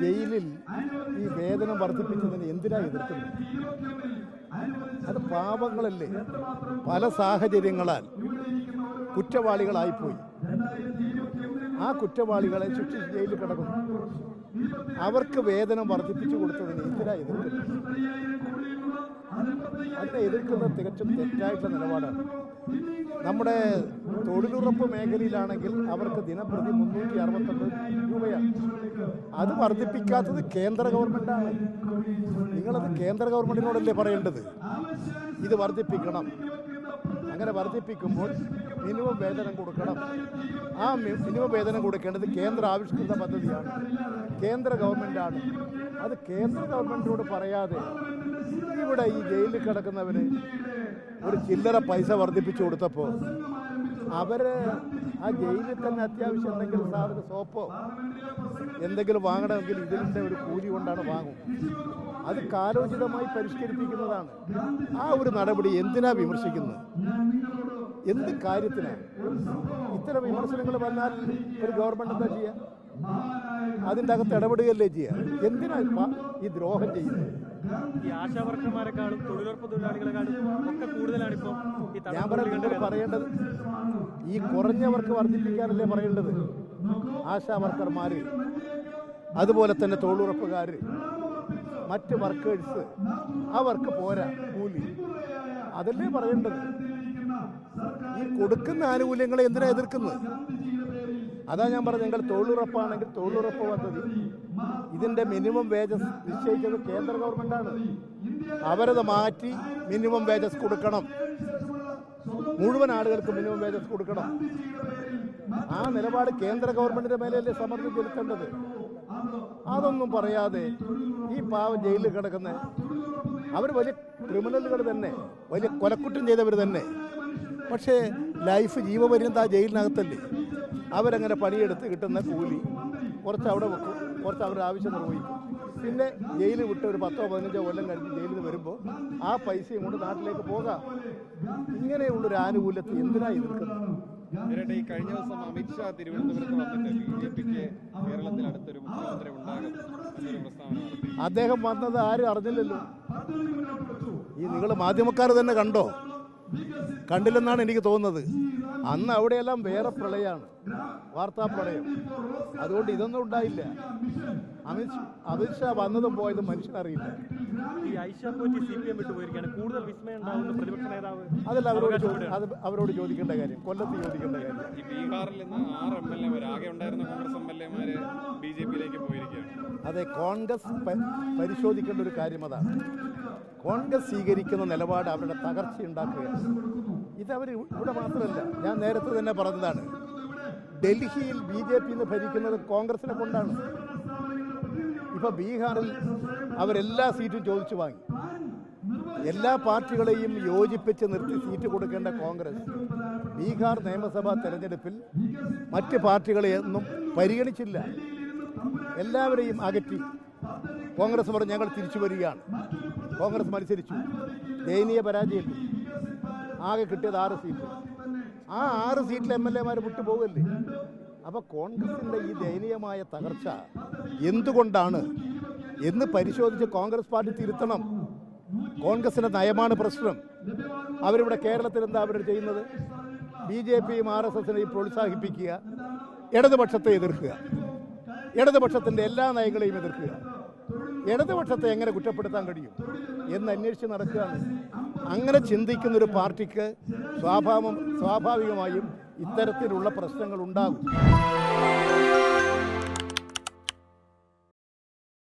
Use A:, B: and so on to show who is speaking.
A: ജയിലിൽ ഈ വേതനം വർദ്ധിപ്പിച്ചതിന് എന്തിനാ എതിർക്കുന്നത്? അത് പാവങ്ങളല്ലേ, പല സാഹചര്യങ്ങളാൽ കുറ്റവാളികളായിപ്പോയി. ആ കുറ്റവാളികളെ ശിക്ഷിച്ച് ജയിലിൽ കിടക്കുന്നു. അവർക്ക് വേതനം വർദ്ധിപ്പിച്ചു കൊടുത്തതിന് എന്തിനാ എതിർക്കുന്നത്? അതിനെ എതിർക്കുന്നത് തികച്ചും തെറ്റായിട്ടുള്ള നിലപാടാണ്. നമ്മുടെ തൊഴിലുറപ്പ് മേഖലയിലാണെങ്കിൽ അവർക്ക് ദിനപ്രതി 369 രൂപയാണ്. അത് വർദ്ധിപ്പിക്കാത്തത് കേന്ദ്ര ഗവൺമെൻറ്റാണ്. നിങ്ങളത് കേന്ദ്ര ഗവൺമെൻറ്റിനോടല്ലേ പറയേണ്ടത്? ഇത് വർദ്ധിപ്പിക്കണം. അങ്ങനെ വർദ്ധിപ്പിക്കുമ്പോൾ മിനിമം വേതനം കൊടുക്കണം. ആ മിനിമം വേതനം കൊടുക്കേണ്ടത് കേന്ദ്ര ആവിഷ്കൃത പദ്ധതിയാണ്, കേന്ദ്ര ഗവൺമെൻറ്റാണ്. അത് കേന്ദ്ര ഗവൺമെൻറ്റിനോട് പറയാതെ ഇവിടെ ഈ ജയിലിൽ കിടക്കുന്നവന് ഒരു ചില്ലറ പൈസ വർദ്ധിപ്പിച്ചു കൊടുത്തപ്പോൾ അവർ ആ ജയിലിൽ തന്നെ അത്യാവശ്യം എന്തെങ്കിലും സാധനം സോപ്പോ എന്തെങ്കിലും വാങ്ങണമെങ്കിൽ ഇതിൻ്റെ ഒരു കൂലി കൊണ്ടാണ് വാങ്ങും. അത് കാലോചിതമായി പരിഷ്കരിപ്പിക്കുന്നതാണ്. ആ ഒരു നടപടി എന്തിനാ വിമർശിക്കുന്നത്? എന്ത് കാര്യത്തിനാണ്? ഇത്തരം വിമർശനങ്ങൾ വന്നാൽ ഒരു ഗവൺമെൻറ് എന്താ ചെയ്യുക? അതിൻ്റെ അകത്ത് ഇടപെടുകയല്ലേ ചെയ്യുക? എന്തിനാ ഈ ദ്രോഹം ചെയ്യുന്നത്?
B: ഈ ആശാവർക്കർമാരെക്കാളും തൊഴിലുറപ്പ് തൊഴിലാളികളെക്കാളും ഒക്കെ കൂടുതലാണ് ഇപ്പോൾ
A: ഞാൻ പറയേണ്ടത്. ഈ കുറഞ്ഞവർക്ക് വർദ്ധിപ്പിക്കാനല്ലേ പറയേണ്ടത്? ആശാ വർക്കർമാർ, അതുപോലെ തന്നെ തൊഴിലുറപ്പുകാർ, മറ്റ് വർക്കേഴ്സ്, അവർക്ക് പോരാ കൂലി, അതല്ലേ പറയേണ്ടത്. ഈ കൊടുക്കുന്ന ആനുകൂല്യങ്ങളെ എന്തിനാ എതിർക്കുന്നത്? അതാ ഞാൻ പറഞ്ഞത്, നിങ്ങൾ തൊഴിലുറപ്പാണെങ്കിൽ തൊഴിലുറപ്പ് പദ്ധതി ഇതിൻ്റെ മിനിമം വേജസ് നിശ്ചയിച്ചത് കേന്ദ്ര ഗവൺമെൻറ്റാണ്. അവരത് മാറ്റി മിനിമം വേജസ് കൊടുക്കണം. മുഴുവൻ ആളുകൾക്ക് മിനിമം വേജസ് കൊടുക്കണം. ആ നിലപാട് കേന്ദ്ര ഗവൺമെൻറ്റിൻ്റെ മേലെയല്ലേ സമ്മർദ്ദം ചെലുത്തേണ്ടത്? അതൊന്നും പറയാതെ ഈ പാവം ജയിലിൽ കിടക്കുന്ന അവർ വലിയ ക്രിമിനലുകൾ തന്നെ, വലിയ കൊലക്കുറ്റം ചെയ്തവർ തന്നെ. പക്ഷേ ലൈഫ് ജീവപര്യന്തം ആ ജയിലിനകത്തല്ലേ. അവരങ്ങനെ പണിയെടുത്ത് കിട്ടുന്ന കൂലി കുറച്ച് അവിടെ വെക്കും, കുറച്ച് അവരുടെ ആവശ്യം നിർവഹിക്കും. പിന്നെ ജയിലിൽ വിട്ട് ഒരു 10-15 കൊല്ലം കഴിഞ്ഞ് ജയിലിൽ നിന്ന് വരുമ്പോൾ ആ പൈസയും കൊണ്ട് നാട്ടിലേക്ക് പോകാം. ഇങ്ങനെയുള്ളൊരു ആനുകൂല്യത്തെ എന്തിനാ എതിർക്കുന്നത്?
C: ഈ കഴിഞ്ഞ ദിവസം അമിത്ഷാ തിരുവനന്തപുരത്ത് വന്നിട്ട് ബിജെപിക്ക് കേരളത്തിൽ അടുത്തൊരു മുഖ്യമന്ത്രി ഉണ്ടാകും എന്നൊരു പ്രസ്താവന നടത്തി.
A: അദ്ദേഹം വന്നത് ആരും അറിഞ്ഞില്ലല്ലോ. ഈ നിങ്ങൾ മാധ്യമക്കാർ തന്നെ കണ്ടോ? കണ്ടില്ലെന്നാണ് എനിക്ക് തോന്നുന്നത്. അന്ന് അവിടെയെല്ലാം വേറെ പ്രളയമാണ്, വാർത്താ പ്രളയം. അതുകൊണ്ട് ഇതൊന്നും ഉണ്ടായില്ല. അമിത്ഷാ വന്നതും പോയതും മനുഷ്യനറിയില്ല. അതല്ല അവരോട് ചോദിക്കേണ്ട കാര്യം, കൊല്ലത്ത് ചോദിക്കേണ്ട കാര്യം.
C: ഈ ബീഹാറിൽ നിന്ന് 6 MLA ആകെ ഉണ്ടായിരുന്ന കോൺഗ്രസ് MLA ബിജെപിയിലേക്ക് പോയിരിക്കുകയാണ്.
A: അതെ, കോൺഗ്രസ് പരിശോധിക്കേണ്ട ഒരു കാര്യം അതാണ്. കോൺഗ്രസ് സ്വീകരിക്കുന്ന നിലപാട് അവരുടെ തകർച്ചയുണ്ടാക്കുകയാണ്. ഇതവർ ഇവിടെ മാത്രമല്ല, ഞാൻ നേരത്തെ തന്നെ പറഞ്ഞതാണ്, ഡൽഹിയിൽ BJP ഭരിക്കുന്നത് കോൺഗ്രസിനെ കൊണ്ടാണ്. ഇപ്പോൾ ബീഹാറിൽ അവരെല്ലാ സീറ്റും ചോദിച്ചു വാങ്ങി. എല്ലാ പാർട്ടികളെയും യോജിപ്പിച്ച് നിർത്തി സീറ്റ് കൊടുക്കേണ്ട കോൺഗ്രസ് ബീഹാർ നിയമസഭാ തെരഞ്ഞെടുപ്പിൽ മറ്റ് പാർട്ടികളെയൊന്നും പരിഗണിച്ചില്ല. എല്ലാവരെയും അകറ്റി. കോൺഗ്രസ് പറഞ്ഞു ഞങ്ങൾ തിരിച്ചു വരികയാണ്. കോൺഗ്രസ് മത്സരിച്ചു, ദയനീയ പരാജയം. ആകെ കിട്ടിയത് 6 സീറ്റ്. ആ 6 സീറ്റിൽ MLA വിട്ടുപോകല്ലേ. അപ്പോൾ കോൺഗ്രസിൻ്റെ ഈ ദയനീയമായ തകർച്ച എന്തുകൊണ്ടാണ് എന്ന് പരിശോധിച്ച് കോൺഗ്രസ് പാർട്ടി തിരുത്തണം. കോൺഗ്രസിൻ്റെ നയമാണ് പ്രശ്നം. അവരിവിടെ കേരളത്തിൽ എന്താ അവർ ചെയ്യുന്നത്? BJPയും RSSനെയും പ്രോത്സാഹിപ്പിക്കുക, ഇടതുപക്ഷത്തെ എതിർക്കുക, ഇടതുപക്ഷത്തിൻ്റെ എല്ലാ നയങ്ങളെയും എതിർക്കുക. ഇടതുപക്ഷത്തെ എങ്ങനെ കുറ്റപ്പെടുത്താൻ കഴിയും എന്ന് അന്വേഷിച്ച് നടക്കുകയാണ്. അങ്ങനെ ചിന്തിക്കുന്നൊരു പാർട്ടിക്ക് സ്വാഭാവികമായും ഇത്തരത്തിലുള്ള പ്രശ്നങ്ങൾ ഉണ്ടാകും.